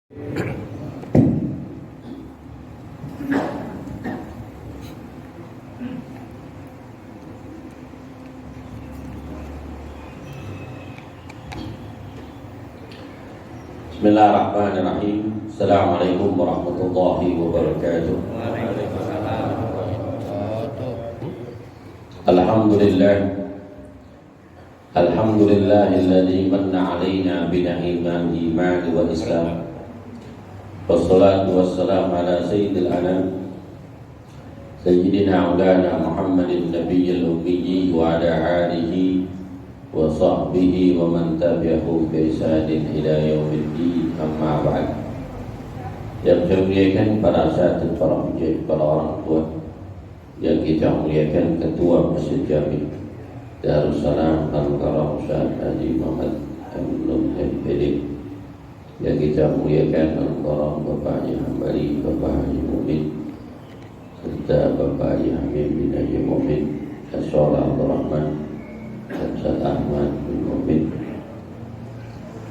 Bismillahirrahmanirrahim. Assalamualaikum warahmatullahi wabarakatuh. Alhamdulillahilladzi manna 'alaina bi ni'matil iman wal islam. Wassalatu wassalamu ala sayyidil anam sayyidina maulana Muhammadin nabiyil ummi wa ala alihi wa sahbihi wa man tabi'ahu bi ihsanin ila yaumiddin, amma ba'd. Yang saya muliakan para asatidz, para pendidik, para orang tua, yang kita muliakan Ketua Masjid Jami Darussalam Al-Karam Ustaz Haji Muhammad Amin MPD, yang kita muliakan Al-Karam Bapak Haji Hambali, Bapak Haji Mumin, serta Bapak Haji Hamid bin Haji Mumin, Asyara Abdul Rahman dan Ustaz Ahmad bin Mumin,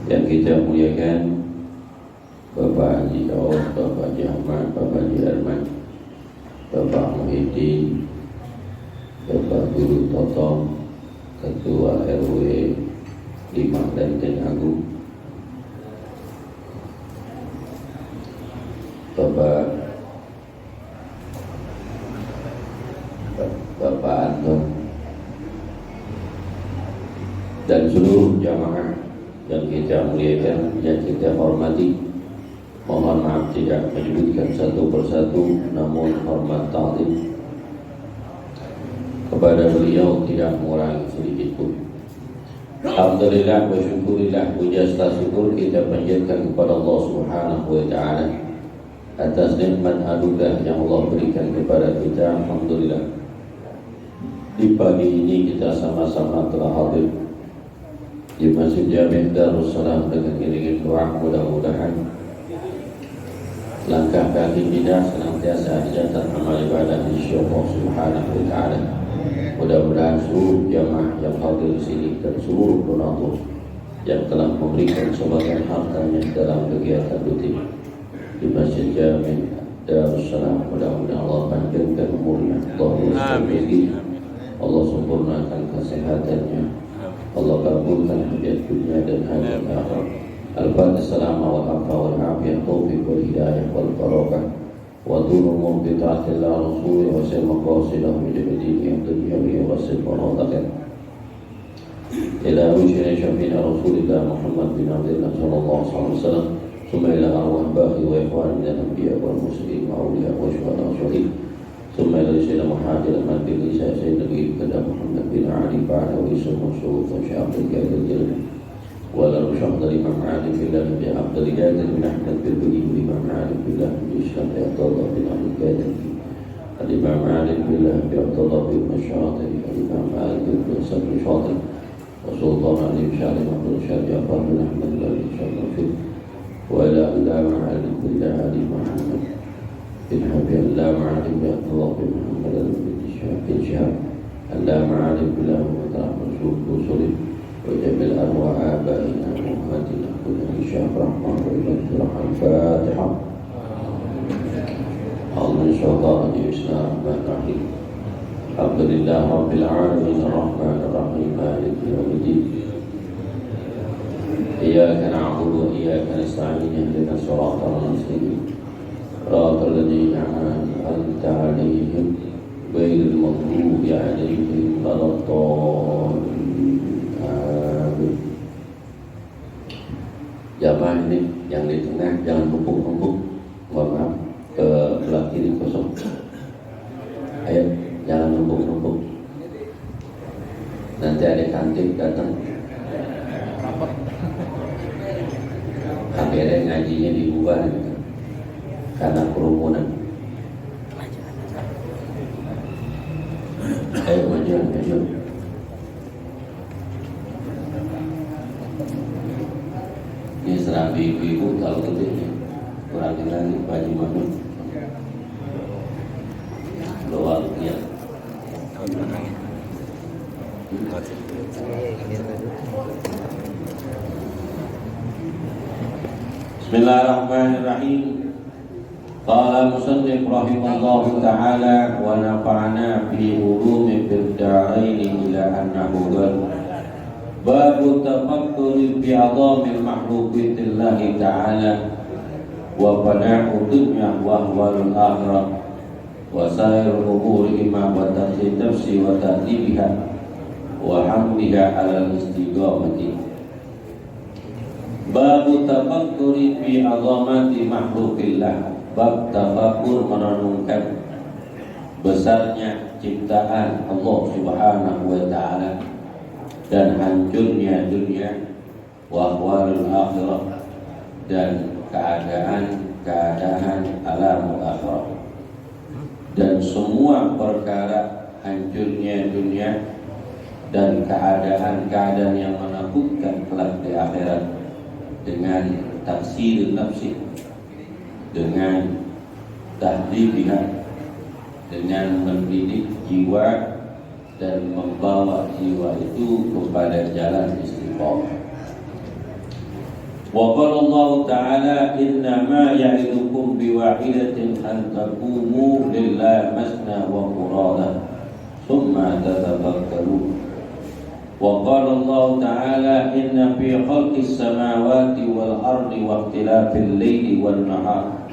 yang kita muliakan Bapak Haji Daud, Bapak Haji Ahmad, Bapak Haji Herman, Bapak Muhyiddin, Bapak Guru Totong, Ketua RW 5 Lenteng Agung, Bapak Anton, dan seluruh jamaah yang kita muliakan, yang kita hormati. Mohon maaf tidak menyebutkan satu persatu, namun hormat ta'zim kepada beliau tidak mengurangi sedikit pun. Alhamdulillah wa syukurillah, puja serta syukur kita panjatkan kepada Allah Subhanahu wa taala atas nikmat anugerah yang Allah berikan kepada kita. Alhamdulillah, di pagi ini kita sama-sama telah hadir di Masjid Jami Darussalam dengan iringan doa. Mudah-mudahan langkah kaki kita senantiasa dijatuhkan amal ibadah insyaallah Subhanahu wa taala. Mudah-mudahan seluruh jamaah yang hadir di sini dan seluruh donatur yang telah memberikan sebagian hartanya dalam kegiatan rutin di Masjid Jami Darussalam, mudah-mudahan Allah panjangkan umurnya, Allah berkati, Allah sempurnakan kesehatannya, Allah kabulkan hajat dunia dan hajat akhirat. Al-Fatihah. Assalamu alaikum warahmatullahi wabarakatuh. Wal hidayah wal barakah wa dhurumum bi ta'atillah rasulih wa sallam qasidah bi jabdini abdiyami wa sallallahu ila wujhi syafina rasulillah Muhammad bin Abdullah sallallahu alaihi wasallam summa ila arwah bahi wa ikhwan min al-anbiya wal muslimin wa awliya wa syuhada wa syuhid summa ila sayyidina Muhammad bin Isa sayyidina Muhammad bin Ali ba'da wa ismu syuhud wa syafil qadir ولو شهد الإمام علي في الله بعبد الجادر بن أحمد بالبني والإمام علي في الله بإسلام عبد الله بن عبد الجادر الإمام علي في الله بعبد الله بن الشاطر الإمام علي بن حسن بن شاطر وسلطان علي بن شعر عبد الشافعي جعفر بن أحمد بن شرفي وإلى الإمام علي بن علي محمد بن حبيب الإمام علي بن عبد الله بن محمد بن شهاب الإمام علي بن الله وتعالى رسول وجميع أنواع آبائنا وأمهاتنا كلهم شهر رحمة وإلى الفاتحة. أعوذ من الشيطان الرجيم. بسم الله الرحمن الرحيم. الحمد لله رب العالمين الرحمن الرحيم مالك يوم الدين إياك نعبد وإياك نستعين اهدنا الصراط المستقيم صراط الذين أنعمت عليهم غير المغضوب عليهم ولا الضالين. Jamaah ini yang di tengah jangan numpuk-numpuk, mohon maaf, ke belah kiri kosong. Ayo, jangan numpuk-numpuk. Nanti ada kantin datang. Akhirnya ngajinya diubah karena kerumunan. Ayo maju. Ini serabi ibu-ibu kalau gede kurangin lagi Pak Haji Mahmud doa ya. Bismillahirrahmanirrahim. Qala musannif rahimallahu ta'ala wa nafa'ana fi ulumi fid darain ila annahu babu tafakkuri fi 'azamil makhluqatillahi ta'ala wa fana'ud dunya wa ahwalul akhirah wa sairul umuri imma wa tasdid nafsi wa ta'dibiha wa hamdiha 'ala al-istiqamati. Babu tafakkuri fi 'azamati makhluqillah. Bab tafakkur merenungkan besarnya ciptaan Allah Subhanahu wa taala dan hancurnya dunia wa ahwalul akhirah dan keadaan alamul akhirah, dan semua perkara hancurnya dunia dan keadaan yang menakutkan kelak di akhirat dengan taksir nafsi, dengan tahdibnya, dengan mendidik jiwa dan membawa jiwa itu kepada jalan istiqamah. Wa qala Allah ta'ala innama ya'idukum biwahidatin an taqumu lillahi masna wa furada thumma tatafakkarun. Wa qala Allah ta'ala inna fi khalqis samawati wal ardi wa ikhtilafil laili wan nahar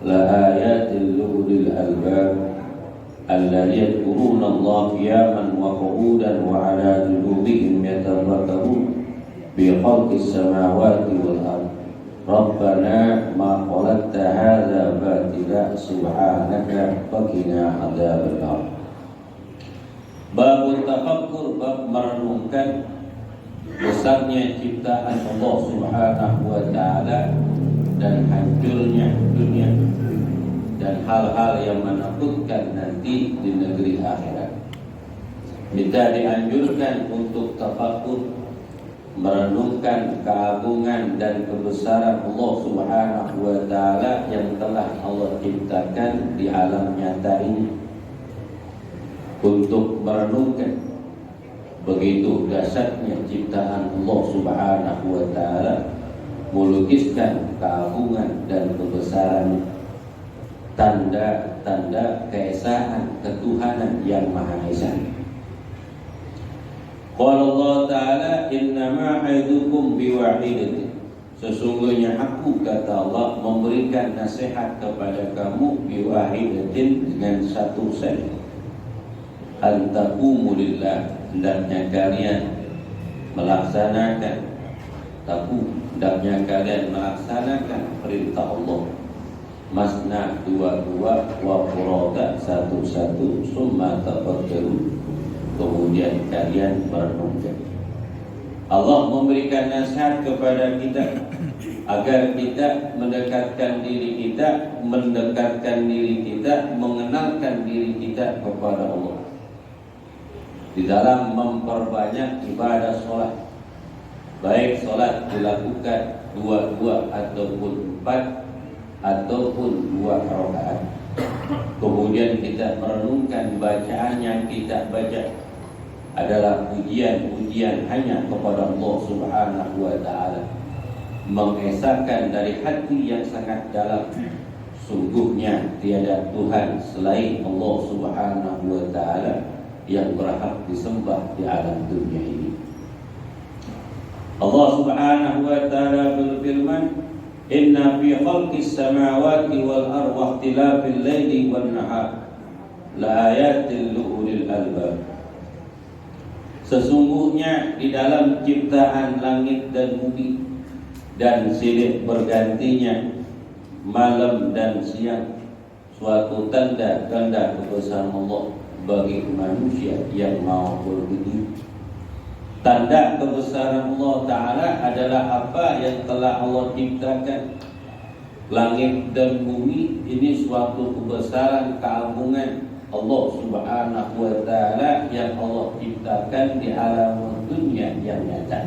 la ayatin liulil albab alladhina yadhkuruna Allah qiyaman wa qu'udan wa 'ala junubihim yatafakkarun bi khalqis samawati wal ardh rabbana ma khalaqta hadza batila subhanaka faqina adzabannar. Bab tafakkur, bab merenungkan besarnya ciptaan Allah Subhanahu wa taala dan hancurnya dunia dan hal-hal yang menakutkan nanti di negeri akhirat. Kita dianjurkan untuk tafakkur, merenungkan keagungan dan kebesaran Allah Subhanahu wa taala yang telah Allah ciptakan di alam nyata ini. Untuk merenungkan begitu dahsyatnya ciptaan Allah Subhanahu wa taala, melukiskan keagungan dan kebesaran, tanda-tanda keesaan ketuhanan yang Maha Esa. Qala Allah Ta'ala innama aidukum biwahidatin, sesungguhnya aku, kata Allah, memberikan nasihat kepada kamu biwahidatin, dengan satu saja, antaqumu lillah, hendaknya kalian melaksanakan hendaknya kalian melaksanakan perintah Allah, masna dua-dua, wa furada satu-satu, summa tafakkaru, kemudian kalian merenungkan. Allah memberikan nasihat kepada kita agar kita mendekatkan diri kita, mengenalkan diri kita kepada Allah di dalam memperbanyak ibadah sholat, baik sholat dilakukan 2 ataupun 4 ataupun 2 rakaat. Kemudian kita merenungkan bacaan yang kita baca adalah pujian-pujian hanya kepada Allah Subhanahu wa taala, mengesahkan dari hati yang sangat dalam, sungguhnya tiada Tuhan selain Allah Subhanahu wa taala yang berhak disembah di alam dunia ini. Allah Subhanahu wa taala berfirman, inna fi khalqis samawati wal ardi wa ikhtilafil laili wan nahar la ayatin liulil albab. Sesungguhnya di dalam ciptaan langit dan bumi dan silih bergantinya malam dan siang suatu tanda-tanda kebesaran Allah bagi manusia yang mau berhidup. Tanda kebesaran Allah Ta'ala adalah apa yang telah Allah ciptakan. Langit dan bumi ini suatu kebesaran, keagungan Allah Subhanahu wa Ta'ala yang Allah ciptakan di alam dunia yang nyata.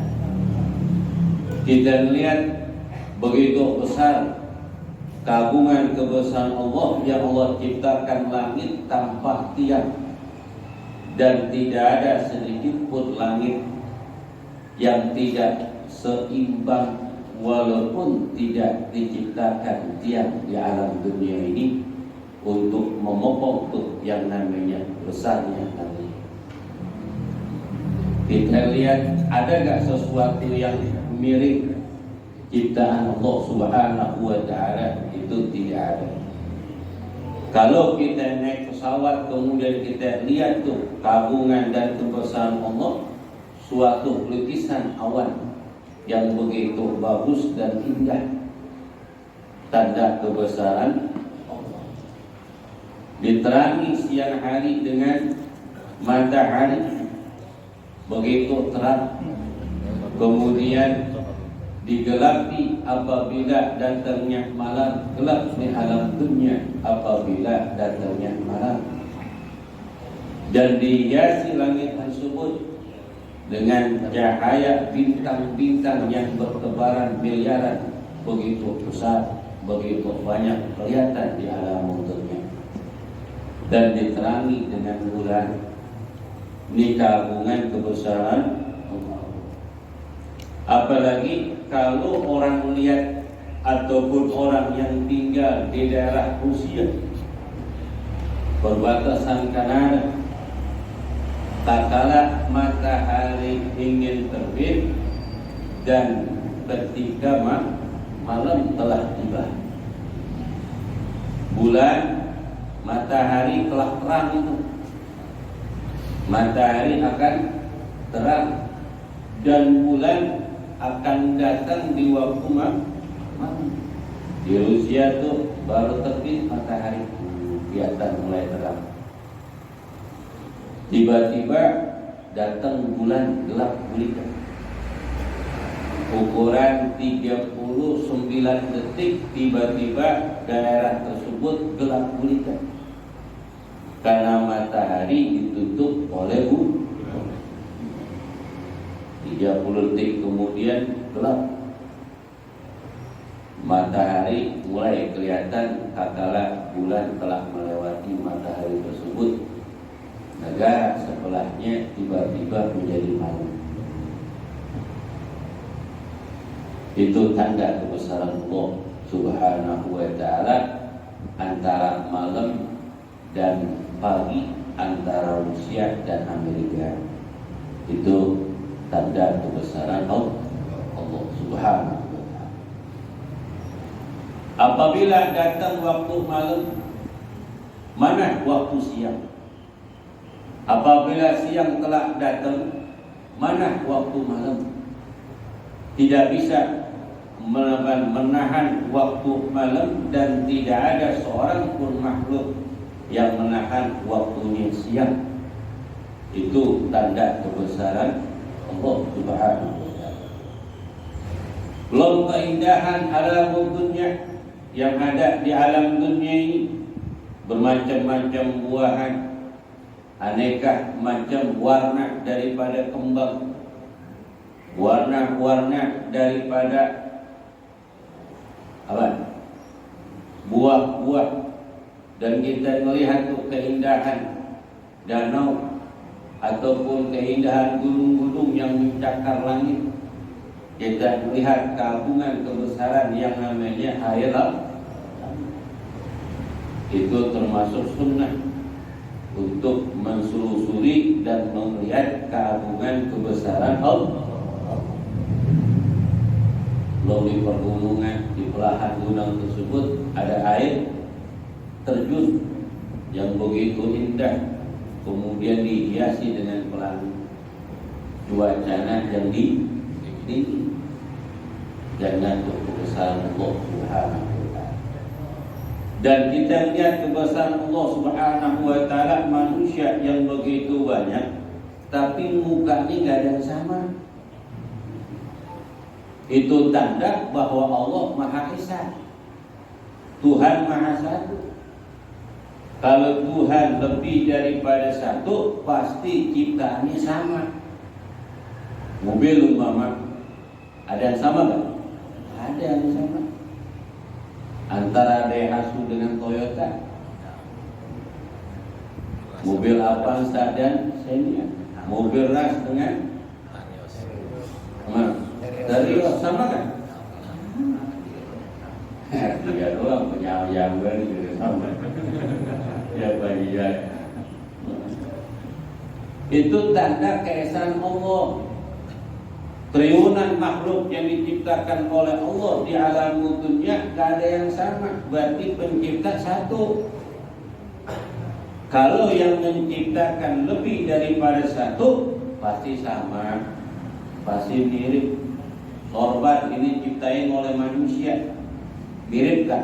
Kita lihat begitu besar keagungan kebesaran Allah yang Allah ciptakan langit tanpa tiang, dan tidak ada sedikit pun langit yang tidak seimbang walaupun tidak diciptakan tiang di alam dunia ini untuk memopong tuh yang namanya besarnya nanti. Kita lihat ada gak sesuatu yang mirip ciptaan Allah Subhanahu wa Ta'ala? Itu tidak ada. Kalau kita naik pesawat kemudian kita lihat tuh kagungan dan kebesaran Allah, suatu lukisan awan yang begitu bagus dan indah, tanda kebesaran Allah. Diterangi siang hari dengan matahari begitu terang, kemudian digelapi apabila datangnya malam, gelap di alam dunia apabila datangnya malam, dan dihiasi langit tersebut dengan cahaya bintang-bintang yang bertebaran miliaran, begitu besar, begitu banyak kelihatan di alam dunia, dan diterangi dengan bulan. Ini kagungan kebesaran Allah. Apalagi kalau orang melihat ataupun orang yang tinggal di daerah Rusia, perbatasan Kanada, tak kala matahari ingin terbit dan ketika malam telah tiba, bulan, matahari telah terang itu, matahari akan terang dan bulan akan datang di waktu malam. Di Rusia tuh baru terbit matahari, kelihatan mulai terang. Tiba-tiba datang bulan gelap gulita, ukuran 39 detik, tiba-tiba daerah tersebut gelap gulita karena matahari ditutup oleh bulan. 30 detik kemudian gelap, matahari mulai kelihatan tatkala bulan telah melewati matahari tersebut. Negara sebelahnya tiba-tiba menjadi malam. Itu tanda kebesaran Allah Subhanahu wa Ta'ala, antara malam dan pagi, antara Rusia dan Amerika. Itu tanda kebesaran Allah Subhanahu wa Ta'ala. Apabila datang waktu malam, mana waktu siang? Apabila siang telah datang, mana waktu malam? Tidak bisa menahan waktu malam, dan tidak ada seorang pun makhluk yang menahan waktunya siang. Itu tanda kebesaran Allah Subhanahu wa Ta'ala. Belum keindahan alam dunia yang ada di alam dunia ini, bermacam-macam buahan, aneka macam warna daripada kembang, warna-warna daripada buah-buah, dan kita melihat tuh keindahan danau ataupun keindahan gunung-gunung yang mencakar langit. Kita melihat keagungan kebesaran yang namanya air laut. Itu termasuk sunnah untuk menselusuri dan melihat keagungan kebesaran Allah. Lalu di pergunungan, di belahan gunung tersebut ada air terjun yang begitu indah, kemudian dihiasi dengan pelangi. Cuacanya yang dingin. Jangan kebesaran Allah Subhanahu wa Ta'ala. Dan kita lihat kebesaran Allah Subhanahu wa Ta'ala, manusia yang begitu banyak, tapi mukanya nggak ada yang sama. Itu tanda bahwa Allah Maha Esa, Tuhan Maha Satu. Kalau Tuhan lebih daripada satu, pasti ciptaannya sama. Mobil umpama, ada yang sama kan? Ada yang sama. Antara Daihatsu dengan Toyota, mobil Avanza dan Xenia, mobil Ras dengan Rio, sama kan? Tiga doang penyayang juga sama. Ya bagian. Itu tanda keesaan Allah. Triliunan makhluk yang diciptakan oleh Allah di alam dunia gak ada yang sama. Berarti pencipta satu. Kalau yang menciptakan lebih daripada satu, pasti sama, pasti mirip. Sorban ini diciptain oleh manusia, mirip gak?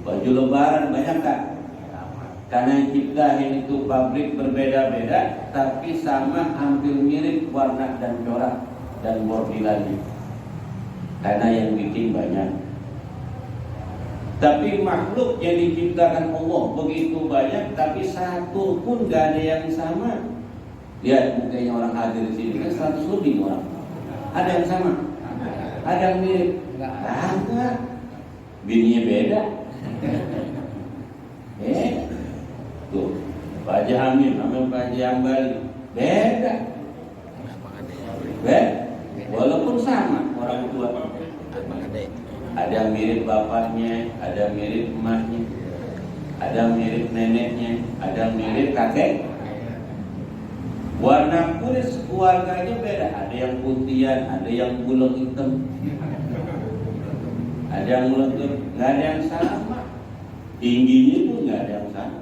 Baju lebaran banyak gak? Karena yang ciptain itu pabrik berbeda-beda, tapi sama, hampir mirip warna dan corak dan bordilannya. Karena yang bikin banyak. Tapi makhluk yang diciptakan Allah begitu banyak, tapi satu pun gak ada yang sama. Lihat mukanya orang hadir di sini kan 100 lebih orang. Ada yang sama? Ada yang mirip? Enggak. Bininya beda. Tuh, Pak Haji Amin sama Pak Haji Ambali beda. Walaupun sama orang tua. Ada yang mirip bapaknya, ada yang mirip emaknya, ada yang mirip neneknya, ada yang mirip kakek. Warna kulit keluarganya beda. Ada yang putihan, ada yang bulat hitam, ada yang melentur. Nggak ada yang sama. Tingginya pun nggak ada yang sama.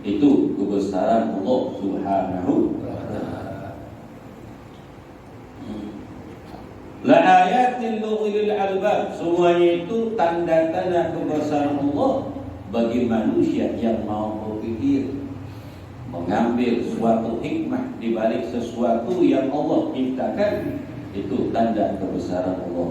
Itu kebesaran Allah Subhanahu wa ta'ala. La ayatin lil albab. Semuanya itu tanda-tanda kebesaran Allah bagi manusia yang mau berpikir, mengambil suatu hikmah di balik sesuatu yang Allah ciptakan. Itu tanda kebesaran Allah.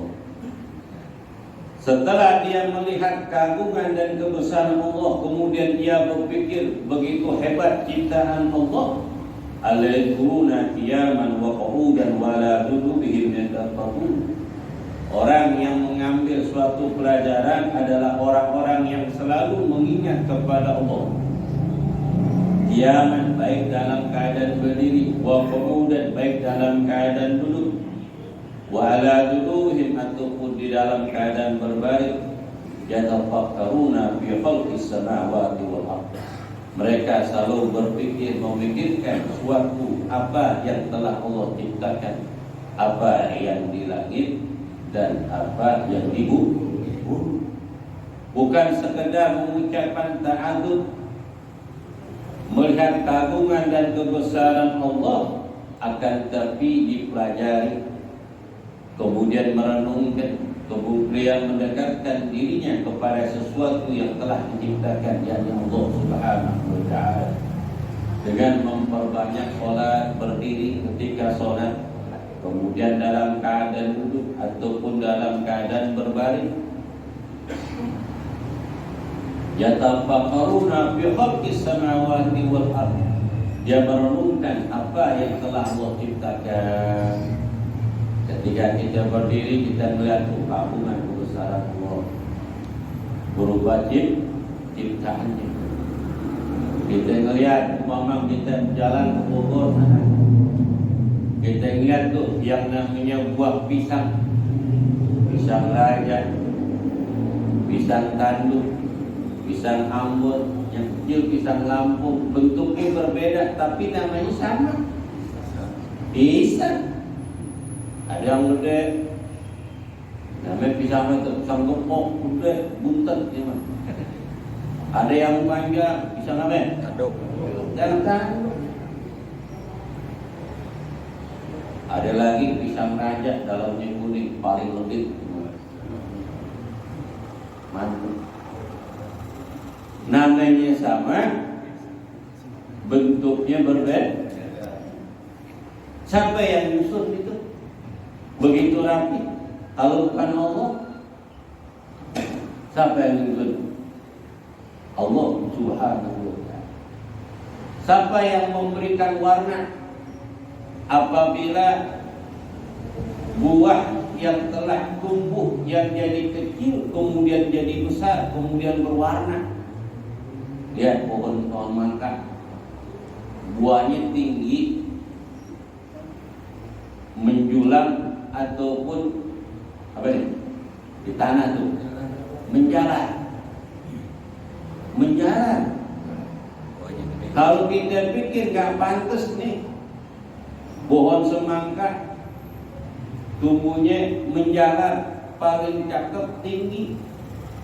Setelah dia melihat keagungan dan kebesaran Allah, kemudian dia berpikir begitu hebat ciptaan Allah. Al-yadhkuruna qiyaman wa qu'udan wa la junubihim yatafakkarun. Orang yang mengambil suatu pelajaran adalah orang-orang yang selalu mengingat kepada Allah. Qiyaman, baik dalam keadaan berdiri, wa qu'udan, baik dalam keadaan duduk, wa ala junubihim, ataupun di dalam keadaan berbaring. Yatafakkaruna fi khalqis samawati wal ardh. Mereka selalu berpikir, memikirkan suatu apa yang telah Allah ciptakan, apa yang di langit dan apa yang di bumi. Bukan sekedar mengucapkan ta'adzub, melihat keagungan dan kebesaran Allah, akan tapi dipelajari, kemudian merenungkan, kemudian mendekatkan dirinya kepada sesuatu yang telah diciptakan, yakni Allah Subhanahu wa ta'ala, dengan memperbanyak sholat berdiri ketika sholat, kemudian dalam keadaan duduk ataupun dalam keadaan berbaring. Yatafakkaruna fi khalqis samawati wal ardh. Dia merenungkan apa yang telah Allah ciptakan. Ketika kita berdiri, kita melihat keagungan kebesaran Allah, berubah ciptaannya. Kita melihat umpama kita jalan ke Bogor sana, kita lihat tuh yang namanya buah pisang, pisang raja, pisang tanduk, pisang Ambon, yang kecil pisang Lampung, bentuknya berbeda tapi namanya sama, pisang. Ada yang gede, namanya pisang itu pisang gepok, gede, buntet, ya. Ada yang panjang, pisang apa? Tanduk. Yang tanduk. Ada lagi pisang raja, dalamnya kuning, paling legit. Mantap. Namanya sama, bentuknya berbeda. Siapa yang nyusun itu? Begitu rapi. Kalau bukan Allah, siapa yang nyusun? Allah Subhanahu wa ta'ala. Siapa yang memberikan warna? Apabila buah yang telah tumbuh, yang jadi kecil, kemudian jadi besar, kemudian berwarna. Lihat pohon mangga, buahnya tinggi, menjulang ataupun apa ini di tanah tuh, menjalar. Kalau kita pikir gak pantas nih, pohon semangka tumbuhnya menjalar, paling cakep, tinggi,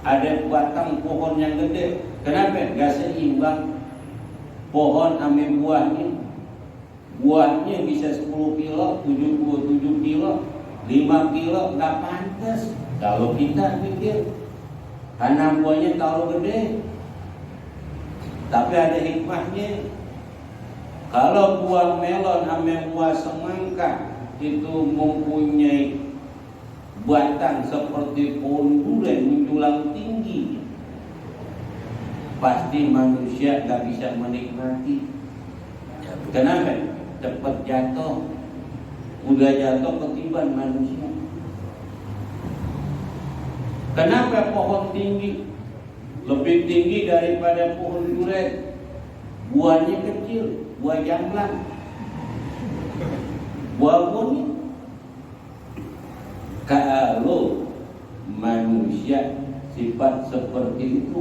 ada batang pohon yang gede. Kenapa? Gak seimbang pohon ame buahnya. Buahnya bisa 10 kilo, 7 kilo, 5 kilo, gak pantas. Kalau kita pikir karena buahnya terlalu gede. Tapi ada hikmahnya. Kalau buah melon sama buah semangka itu mempunyai batang seperti pohon durian menjulang tinggi, pasti manusia gak bisa menikmati. Kenapa? Cepat jatuh. Udah jatuh ketiban manusia. Kenapa pohon tinggi lebih tinggi daripada pohon durian? Buahnya kecil, buah jamblang, buah kuning. Kalau manusia sifat seperti itu,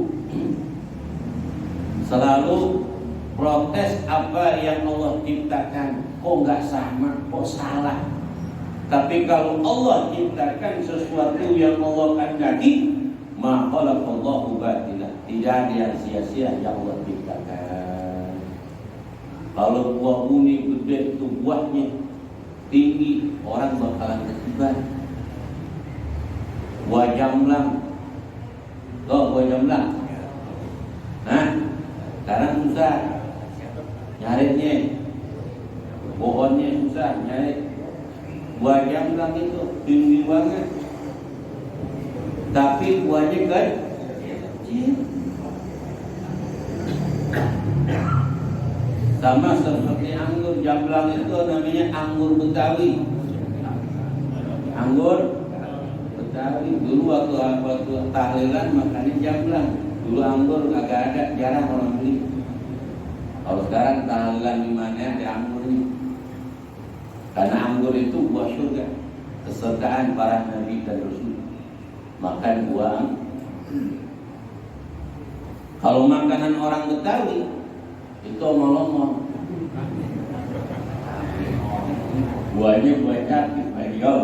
selalu protes apa yang Allah ciptakan, kok nggak sama, kok salah. Tapi kalau Allah ciptakan sesuatu yang Allah kehendaki, ma khalaqallahu batila, tidak ada yang sia-sia yang Allah ciptakan. Kalau buah kuning gede itu buahnya tinggi, orang bakalan ketiban. Buah jamblang, buah jamblang. Nah, sekarang susah nyarinya, pohonnya susah nyari. Buah jamblang itu tinggi banget, tapi buahnya kecil. Sama seperti anggur jamblang itu namanya anggur Betawi. Anggur Betawi dulu waktu tahlilan makannya jamblang. Dulu anggur agak ada, jarang orang beli. Kalau sekarang tahlilan di mana ada anggur nih. Karena anggur itu buah surga, kesertaan para nabi dan rasul. Makan buah. Kalau makanan orang Betawi itu omong-omong, buahnya buah cabai, ayo.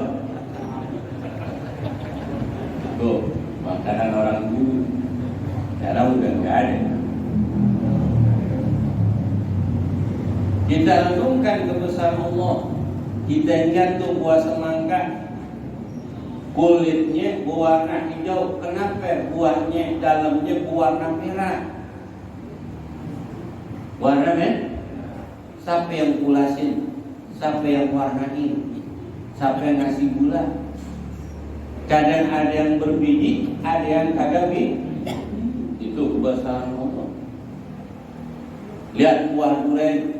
Tuh makanan orang dulu, sekarang udah nggak ada. Kita renungkan kebesaran Allah. Kita ingat tuh buah semangka, kulitnya berwarna hijau. Kenapa? Buahnya dalamnya berwarna merah. Warna merah. Siapa yang kulasin? Siapa yang warnain? Siapa yang ngasih gula? Kadang ada yang berbiji, ada yang kagak biji. Itu kebesaran Allah. Lihat buah durian,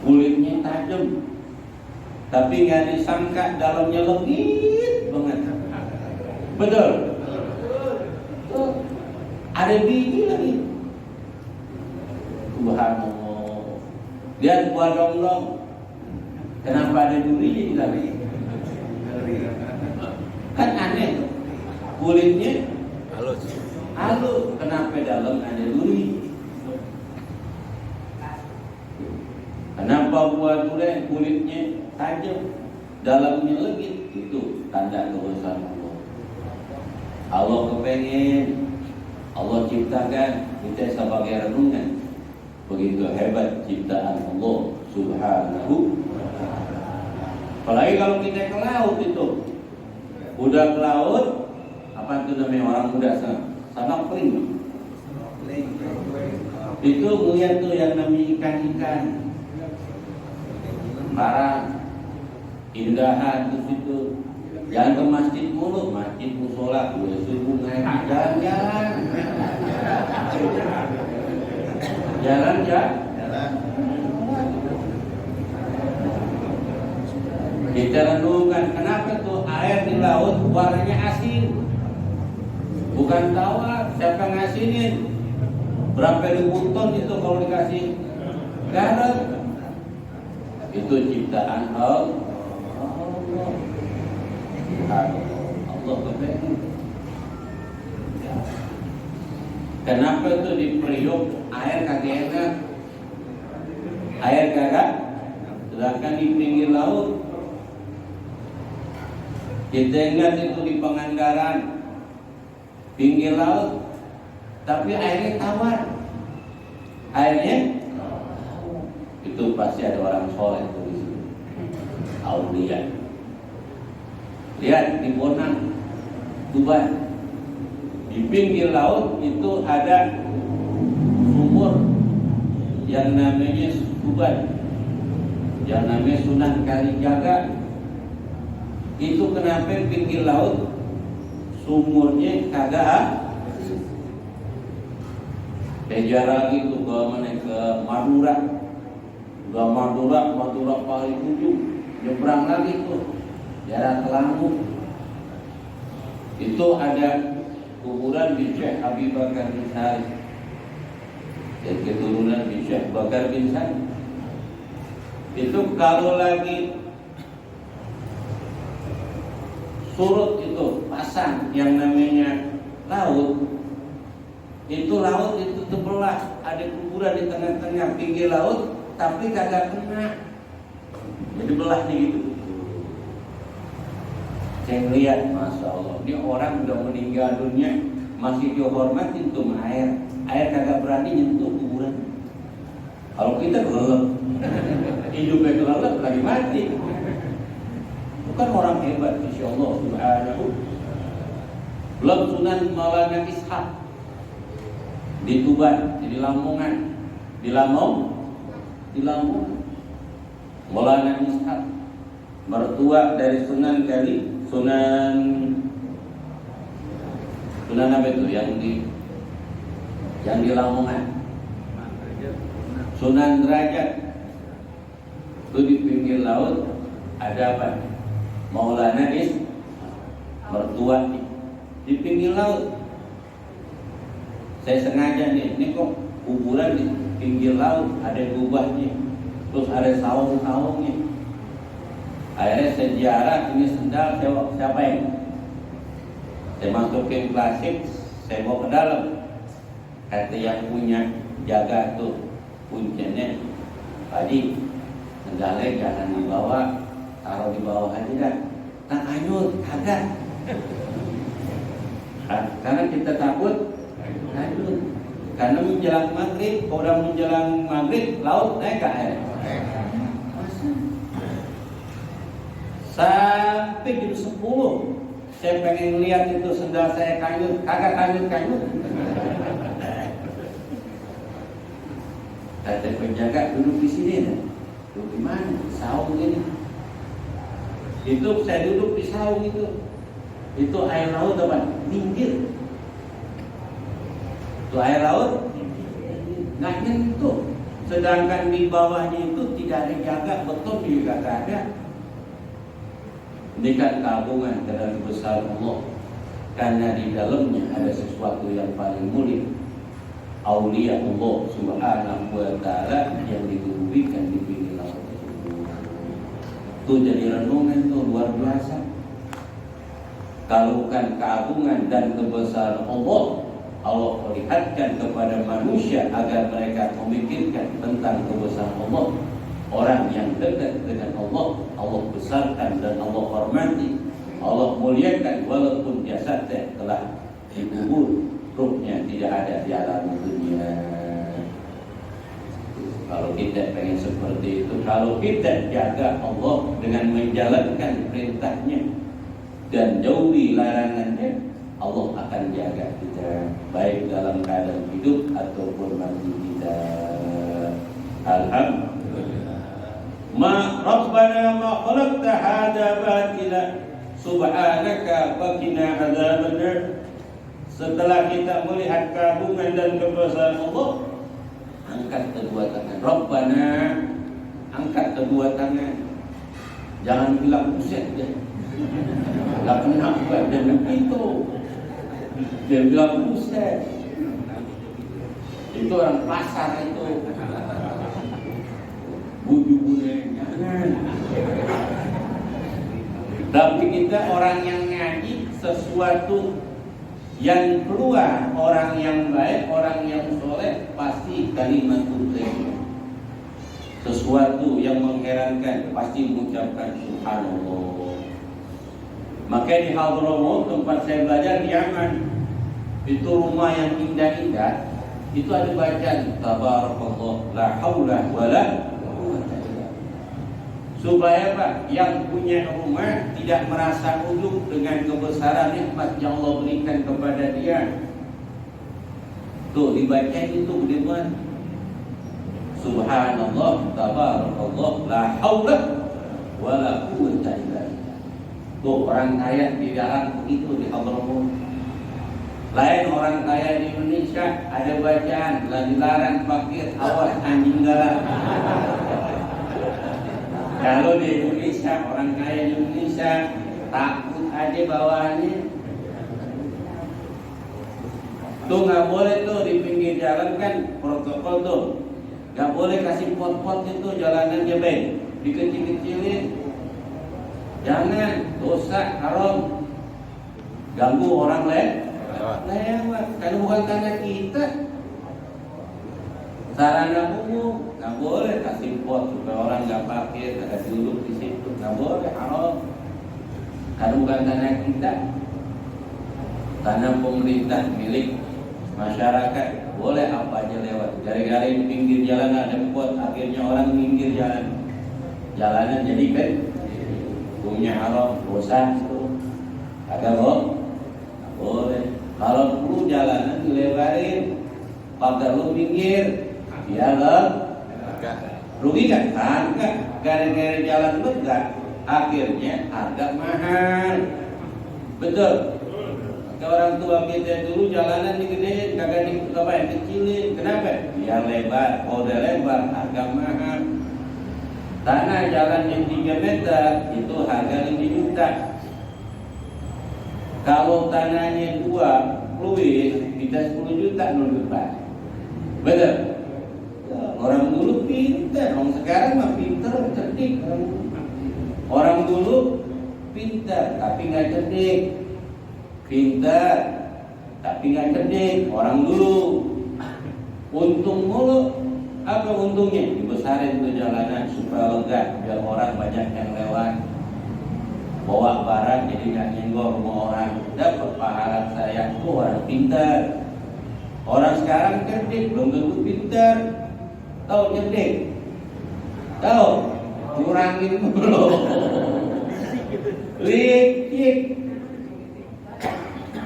kulitnya tajam, tapi nggak disangka dalamnya legit banget. Betul? Tuh, ada biji lagi. Subhanallah. Lihat buah donglong, kenapa ada durinya di dalamnya? Kan aneh, kulitnya halus, kenapa dalam ada duri? Kenapa buah durian kulitnya tajam, dalamnya legit? Itu tanda kebesaran Allah. Allah kepengen, Allah ciptakan kita sebagai renungan. Begitu hebat ciptaan Allah Subhanahu. Apalagi kalau kita ke laut itu, udah ke laut, apa itu namanya orang muda sana kering. Itu melihat tuh yang namanya ikan-ikan. Parang, indahan di situ. Jangan ke masjid mulu, masjid musola, gue suruh ngaji, jalan. Kita renungkan, kenapa tuh air di laut warnanya asin? Bukan tawar, siapa ngasinin? Berapa ribu ton itu kalau dikasih garam? Itu ciptaan Allah. Allah kepengen. Kenapa itu di Priok air kagak enak? Air kagak, sedangkan di pinggir laut. Kita ingat itu di Pangandaran, pinggir laut, tapi airnya tawar. Airnya itu pasti ada orang soleh itu di sini. Aulia. Lihat di Bonang, Tuban. Di pinggir laut itu ada sumur yang namanya Tuban, yang namanya Sunan Kalijaga. Itu kenapa pinggir laut sumurnya kagak kejar lagi tuh ke mana, ke Madura. Ke Madura paling ujung, nyebrang lagi tuh daerah Kelangu. Itu ada kuburan di Syekh Abi Bakar bin Sari, dan keturunan di Syekh Bakar bin Sari. Itu kalau lagi surut itu pasang yang namanya laut, itu laut itu terbelah, ada kuburan di tengah-tengah pinggir laut, tapi kagak kena, jadi belah nih gitu. Saya lihat, masya Allah, ini orang udah meninggal dunia masih dihormatin tuh air kagak berani nyentuh kuburan. Kalau kita kelelep, hidupnya kelelep lagi mati. Bukan orang hebat, insya Allah subhanahu. Belum Sunan Maulana Ishaq di Tuban, di Lamongan, di Lamongan. Maulana Ishaq, mertua dari Sunan apa itu yang di Lamongan, Sunan Derajat. Itu di pinggir laut ada apa? Maulana Ishaq, mertua di pinggir laut. Saya sengaja ini kok kuburan di pinggir laut, ada gubahnya, terus ada saung-saungnya. Akhirnya sejarah ini sendal siapa yang? Saya masukin plastik, saya bawa ke dalam. Kata yang punya jaga tuh kuncinya, tadi sendalnya jangan dibawa, taruh di bawah aja dah. Tak hanyut, kagak. Karena kita takut hanyut. Karena menjelang maghrib, kalau menjelang maghrib laut naik ke air. Sampai jam 10 saya pengen lihat itu sendal saya kanyut, kagak kanyut. Kata penjaga, duduk di sini dah. Duduk di mana? Saung ini. Itu saya duduk di saung itu. Itu air laut apa? Minggir. Itu air laut nggak nyentuh. Sedangkan di bawahnya itu tidak ada jaga, beton juga nggak ada. Ini kan keagungan dan besar Allah, karena di dalamnya ada sesuatu yang paling mulia. Aulia Allah subhanahu wa ta'ala yang ditubuhkan di pinggir laut itu jadi renungan tuh luar biasa. Kalau bukan keagungan dan kebesaran Allah, Allah perlihatkan kepada manusia agar mereka memikirkan tentang kebesaran Allah. Orang yang dekat dengan Allah, Allah besarkan dan Allah hormati, Allah muliakan walaupun jasadnya telah dikubur, ruhnya tidak ada di alam dunia. Kalau kita pengen seperti itu, kalau kita jaga Allah dengan menjalankan perintahnya dan jauhi larangannya, Allah akan jaga kita baik dalam keadaan hidup ataupun mati kita. Alhamdulillah. Ma Rabbana ma khalaqta hadza batila subhanaka faqina adzabannar. Setelah kita melihat keagungan dan kebesaran Allah, angkat kedua tangan. Rabbana, angkat kedua tangan. Jangan bilang buset deh. Enggak kenapa dan begitu. Dia bilang buset. Itu orang pasar itu. Buju-buju jangan. Tapi kita orang yang ngaji sesuatu yang keluar orang yang baik, orang yang soleh, pasti kalimat tauhid. Sesuatu yang mengherankan pasti mengucapkan subhanallah. Maka di Hadramaut tempat saya belajar di Yaman, itu rumah yang indah-indah, itu ada bacaan tabarakallah la haula wala quwwata illa billah. Supaya Pak, yang punya rumah tidak merasa ujub dengan kebesaran nikmat yang Allah berikan kepada dia. Tuh dibaca itu bagaimana? Subhanallah, tabarakallah, la haula wala quwwata illa billah. Tuh orang kaya di dalam itu di Hadramaut. Lain orang kaya di Indonesia ada bacaan dilarang fakir, awas anjing galak. Kalau di Indonesia, orang kaya di Indonesia takut aja bawaannya. Tuh nggak boleh tuh di pinggir jalan kan protokol tuh, nggak boleh kasih pot-pot itu jalanan jebeng, dikecil-kecilin. Jangan, dosa, haram, ganggu orang lewat. Kan bukan karena kita. Sarana umum nggak boleh kasih pot supaya orang nggak pakai, nggak duduk di situ, nggak boleh, haram. Karena bukan karena kita, karena pemerintah milik masyarakat, boleh apa aja lewat. Gara-gara di pinggir jalan ada pot, akhirnya orang minggir jalanan jadi kan hukumnya haram, dosa itu. Ada nggak boleh. Kalau perlu jalanan dilebarin, pagar lu minggir. Ya lah, rugi kan? Enggak, gara-gara jalan lega, akhirnya harga mahal. Betul. Maka orang tua kita dulu jalanan digedein, kagak dikecilin. Kenapa? Biar lebar. Kalau udah lebar, harga mahal. Tanah jalan yang 3 meter itu harga 5 juta. Kalau tanahnya 2 fluid, kita 10 juta nundukan. Betul. Orang dulu pintar, orang sekarang mah pintar, cerdik. Orang dulu pintar, tapi nggak cerdik. Pintar, tapi nggak cerdik. Orang dulu untung mulu. Apa untungnya? Dibesarin tuh jalanan supaya lega, biar orang banyak yang lewat. Bawa barang jadi nggak nyenggol rumah orang. Dapat pahala saya, orang pintar. Orang sekarang cerdik, belum tentu pintar. Tahu cerdik? Tahu? Kurangin dulu. Licik.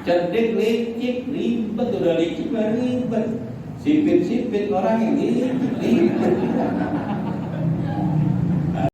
Cerdik, licik, ribet. Udah licik, ribet. Sipit-sipit orang yang ribet.